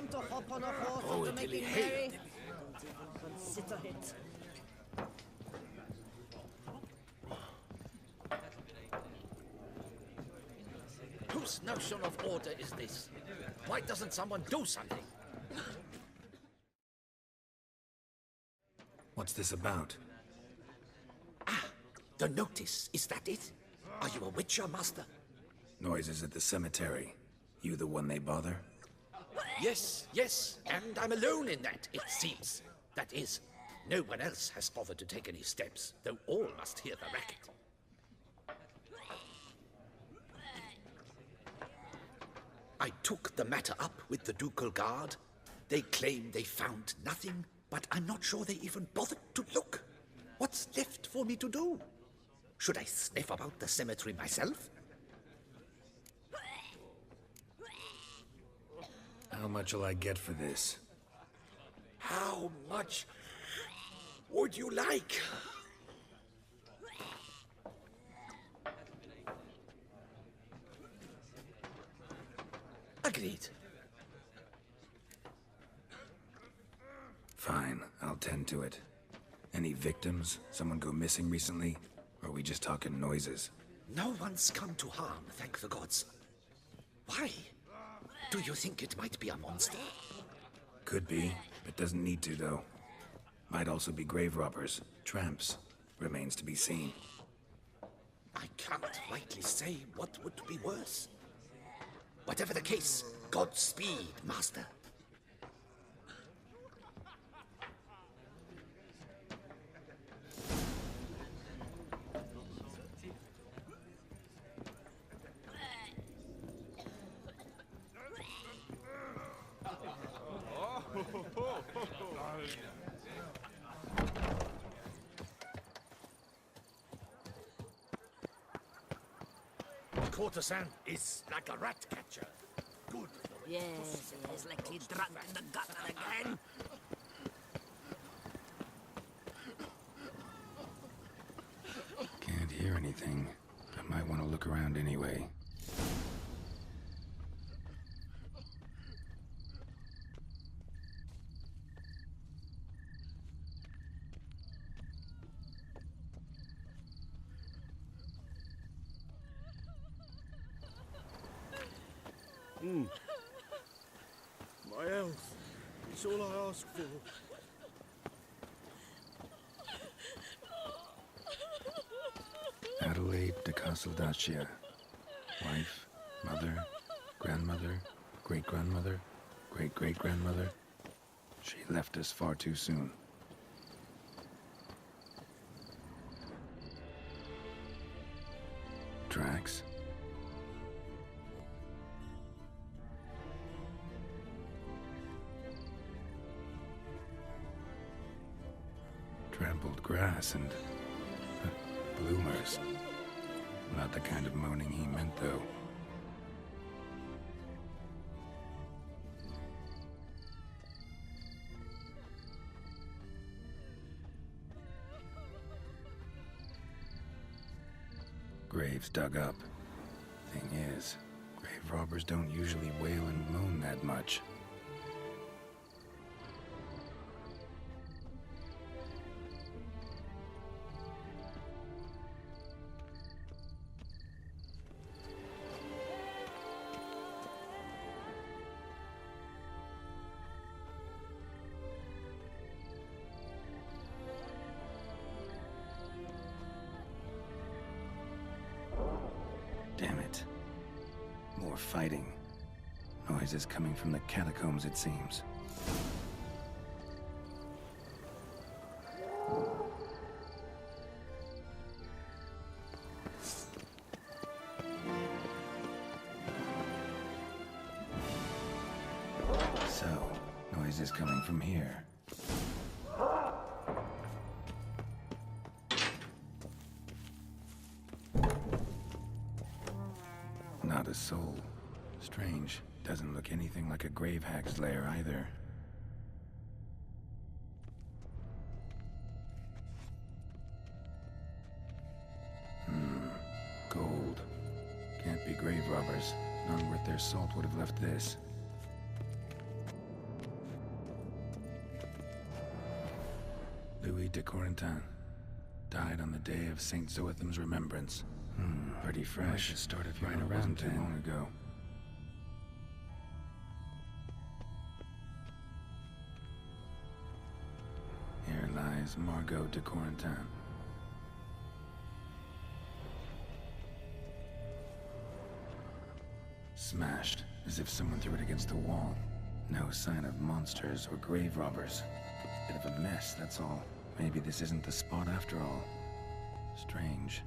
time to hop on a horse Oh, and to Dilly, make hey, merry. Dilly. Don't even consider it. Whose notion of order is this? Why doesn't someone do something? What's this about? Ah, the notice. Is that it? Are you a witcher, master? Noises at the cemetery. You the one they bother? Yes, yes, and I'm alone in that, it seems. That is, no one else has bothered to take any steps, though all must hear the racket. I took the matter up with the ducal guard. They claim they found nothing, but I'm not sure they even bothered to look. What's left for me to do? Should I sniff about the cemetery myself? How much will I get for this? How much would you like? Agreed. Fine, I'll tend to it. Any victims? Someone go missing recently? Or are we just talking noises? No one's come to harm, thank the gods. Why? Do you think it might be a monster? Could be, but doesn't need to, though. Might also be grave robbers, tramps. Remains to be seen. I can't rightly say what would be worse. Whatever the case, Godspeed, master. Courtesan is like a rat catcher. Good. Yes, yes, like he's drunk in the gutter again. Can't hear anything. I might want to look around anyway. My health. It's all I ask for. Adelaide de Casteldacia. Wife, mother, grandmother, great-grandmother, great-great-grandmother. She left us far too soon. Tracks? Trampled grass and bloomers. Not the kind of moaning he meant, though. Graves dug up. Thing is, grave robbers don't usually wail and moan that much. Damn it. More fighting. Noises coming from the catacombs, it seems. So, noises coming from here. Not a soul. Strange. Doesn't look anything like a grave hag's lair either. Gold. Can't be grave robbers. None worth their salt would have left this. Louis de Corentin. Died on the day of Saint Zoetham's remembrance. Pretty fresh. It started right around too long ago. Here lies Margot de Corentin. Smashed, as if someone threw it against the wall. No sign of monsters or grave robbers. Bit of a mess, that's all. Maybe this isn't the spot after all. Strange.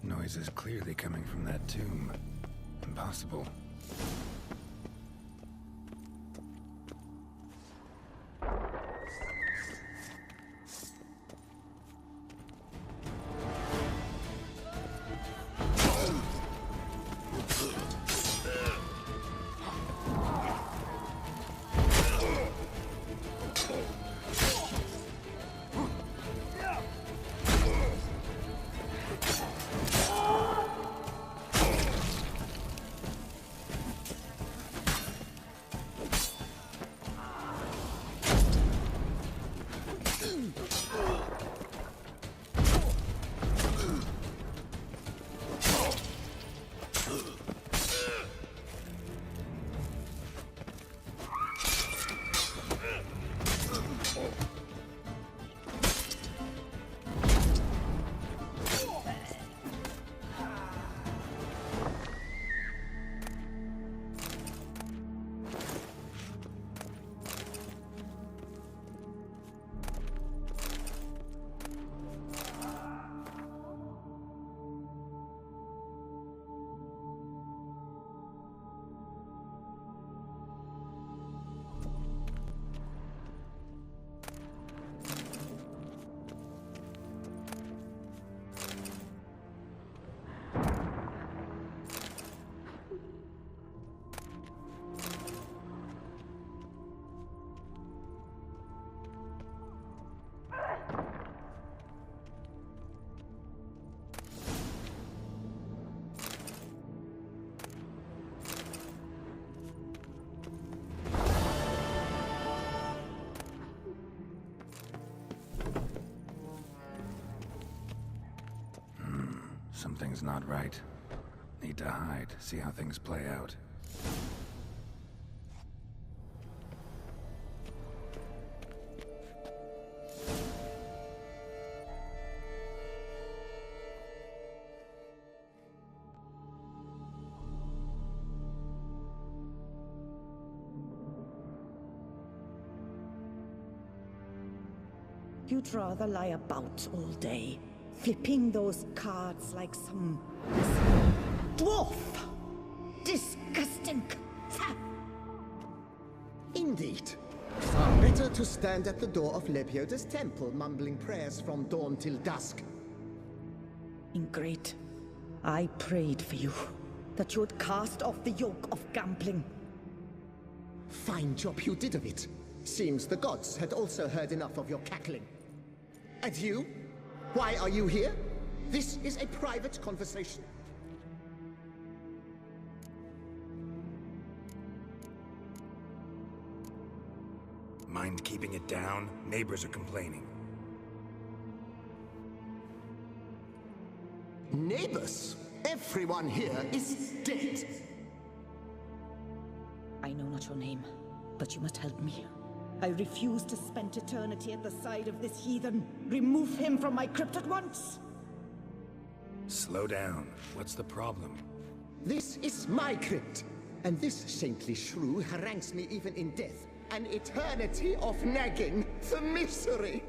Noise is clearly coming from that tomb. Impossible. Something's not right. Need to hide, see how things play out. You'd rather lie about all day, flipping those cards like some dwarf. Disgusting. Indeed. Far better to stand at the door of Lepioda's temple, mumbling prayers from dawn till dusk. Ingrate, I prayed for you, that you would cast off the yoke of gambling. Fine job you did of it. Seems the gods had also heard enough of your cackling. And you? Why are you here? This is a private conversation. Mind keeping it down? Neighbors are complaining. Neighbors? Everyone here is dead. I know not your name, but you must help me. I refuse to spend eternity at the side of this heathen. Remove him from my crypt at once! Slow down. What's the problem? This is my crypt, and this saintly shrew harangues me even in death. An eternity of nagging, the misery!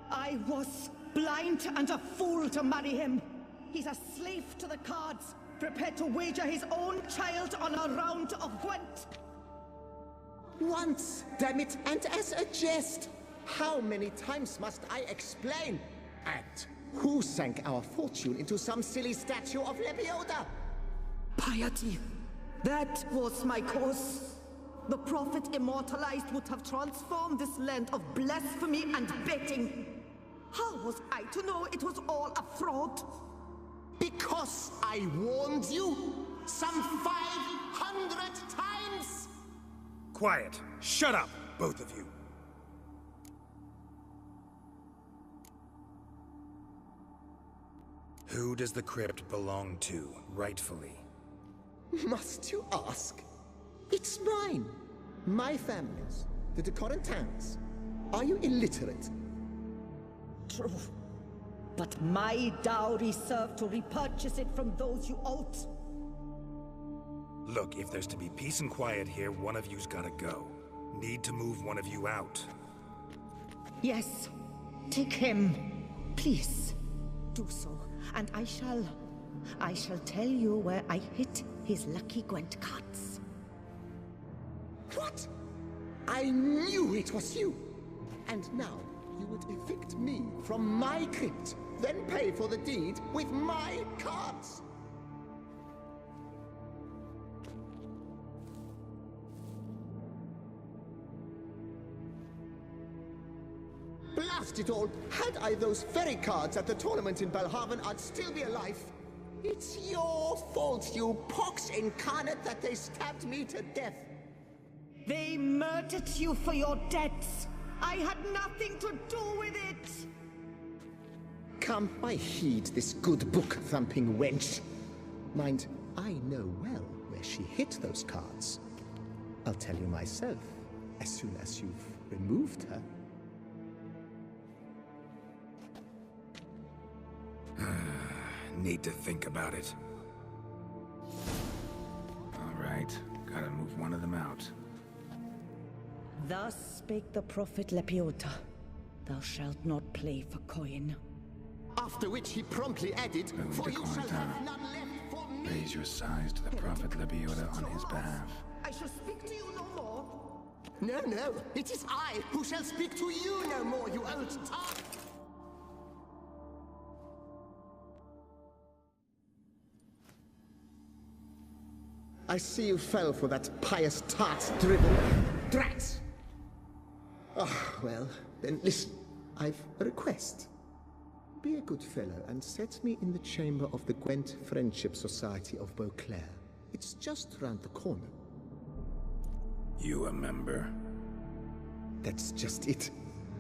I was blind and a fool to marry him. He's a slave to the cards, prepared to wager his own child on a round of Gwent. Once, damn it, and as a jest! How many times must I explain? And who sank our fortune into some silly statue of Lepioda? Piety. That was my cause. The prophet immortalized would have transformed this land of blasphemy and betting. How was I to know it was all a fraud? Because I warned you? some 500 times! Quiet. Shut up, both of you. Who does the crypt belong to, rightfully? Must you ask? It's mine. My family's. The Decorantans. Are you illiterate? True. But my dowry served to repurchase it from those you owed. Look, if there's to be peace and quiet here, one of you's gotta go. Need to move one of you out. Yes. Take him. Please. Do so. And I shall tell you where I hid his lucky Gwent cards. What? I knew it was you! And now, you would evict me from my crypt, then pay for the deed with my cards! Blast it all! Had I those very cards at the tournament in Belhaven, I'd still be alive. It's your fault, you pox incarnate, that they stabbed me to death. They murdered you for your debts. I had nothing to do with it. Come, I heed this good book-thumping wench. Mind, I know well where she hid those cards. I'll tell you myself, as soon as you've removed her. Need to think about it. All right, gotta move one of them out. Thus spake the prophet Lepiota. Thou shalt not play for coin. After which he promptly added, Boom, for you shall Decorantana. have none left for me. Raise your size to the Prophet Lepiota on his behalf. I shall speak to you no more. No, no, it is I who shall speak to you no more, you old tart. I see you fell for that pious tart's dribble. Drats! Ah, well, then listen. I've a request. Be a good fellow and set me in the chamber of the Gwent Friendship Society of Beauclair. It's just round the corner. You a member? That's just it.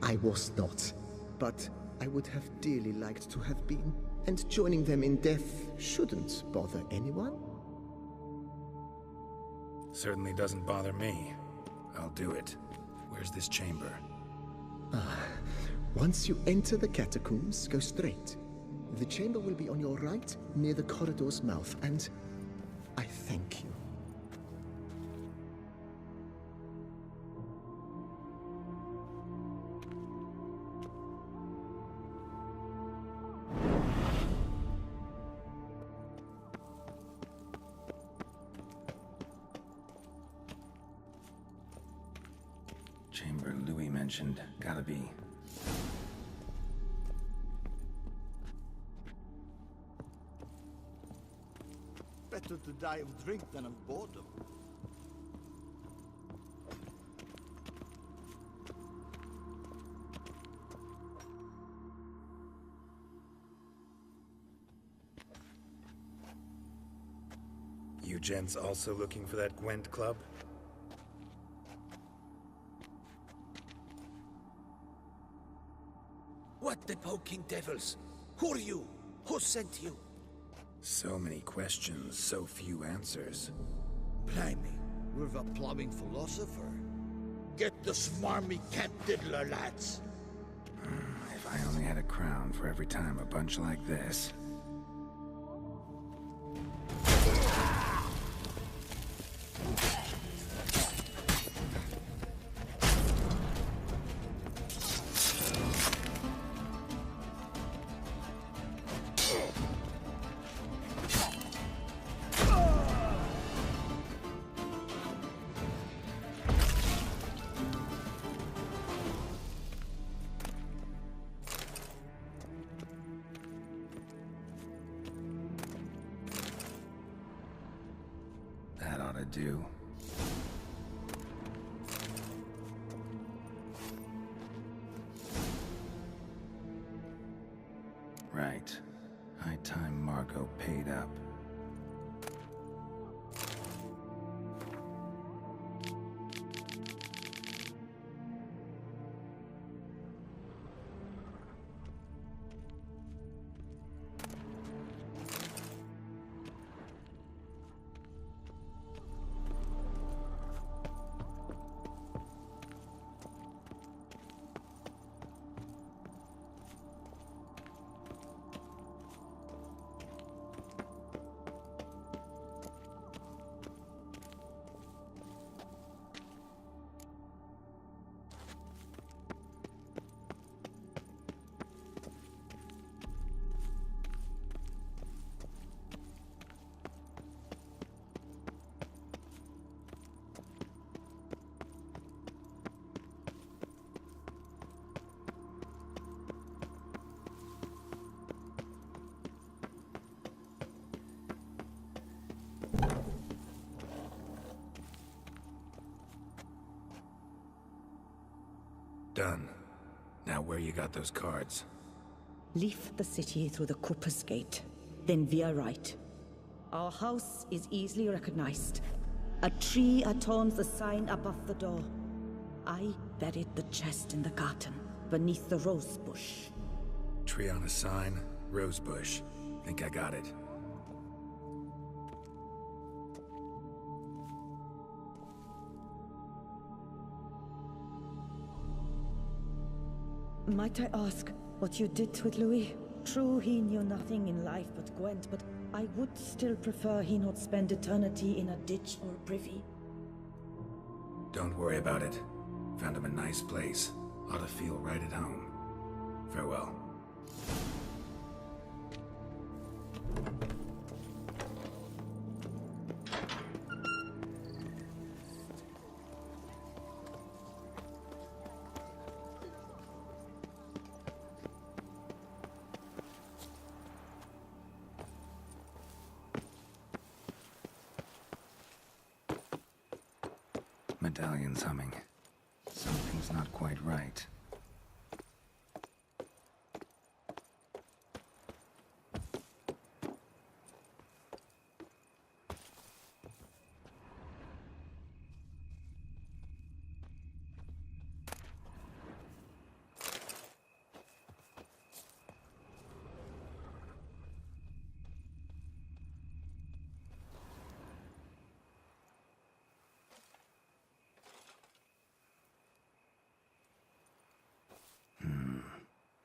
I was not. But I would have dearly liked to have been. And joining them in death shouldn't bother anyone. Certainly doesn't bother me. I'll do it. Where's this chamber? Once you enter the catacombs, go straight. The chamber will be on your right, near the corridor's mouth, and I thank you. Chamber Louis mentioned. Gotta be. Better to die of drink than of boredom. You gents also looking for that Gwent club? What the poking devils? Who are you? Who sent you? So many questions, so few answers. Blimey. With a plumbing philosopher. Get the smarmy cat diddler, lads. If I only had a crown for every time a bunch like this. That ought to do. Right. High time Margot paid up. done. Now where you got those cards? Leave the city through the Cooper's Gate, then veer right. Our house is easily recognized. A tree adorns the sign above the door. I buried the chest in the garden, beneath the rose bush. Tree on a sign, rose bush. Think I got it. Might I ask what you did with Louis? True, he knew nothing in life but Gwent, but I would still prefer he not spend eternity in a ditch or privy. Don't worry about it. Found him a nice place. Ought to feel right at home. Farewell. Medallion's humming. Something's not quite right.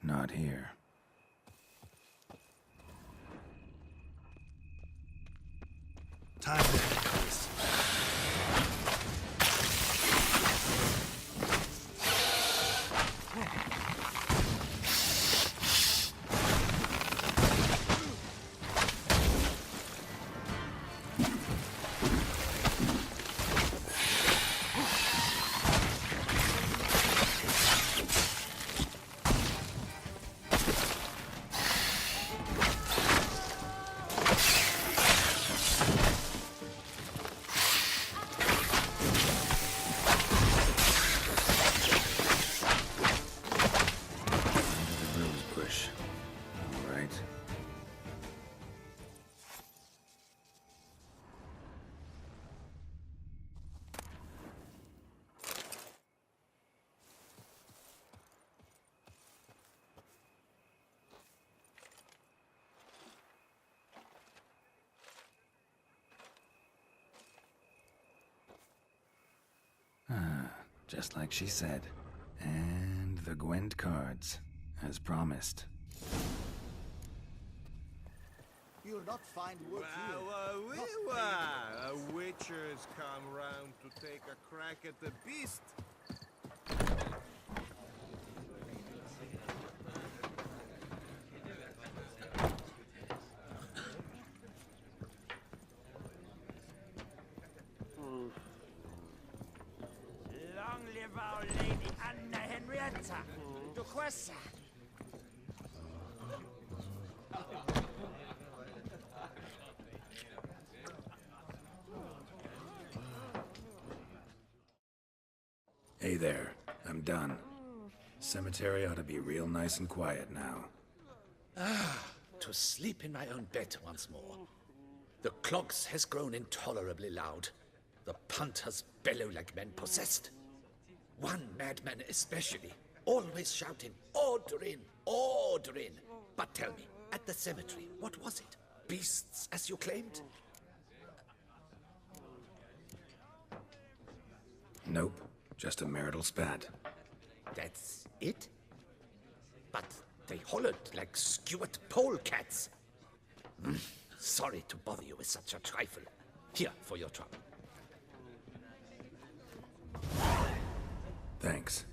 Not here. Time to increase. Just like she said. And the Gwent cards, as promised. You'll not find wood here. A witcher's come round to take a crack at the beast. Long live our Lady Anna Henrietta, Duquesa. Hey there, I'm done. Cemetery ought to be real nice and quiet now. To sleep in my own bed once more. The clogs has grown intolerably loud. The punters bellow like men possessed. One madman especially, always shouting, "Order in! Order in!" But tell me, at the cemetery, what was it? Beasts, as you claimed? Nope, just a marital spat. That's it? But they hollered like skewered polecats. Sorry to bother you with such a trifle. Here, for your trouble. Thanks.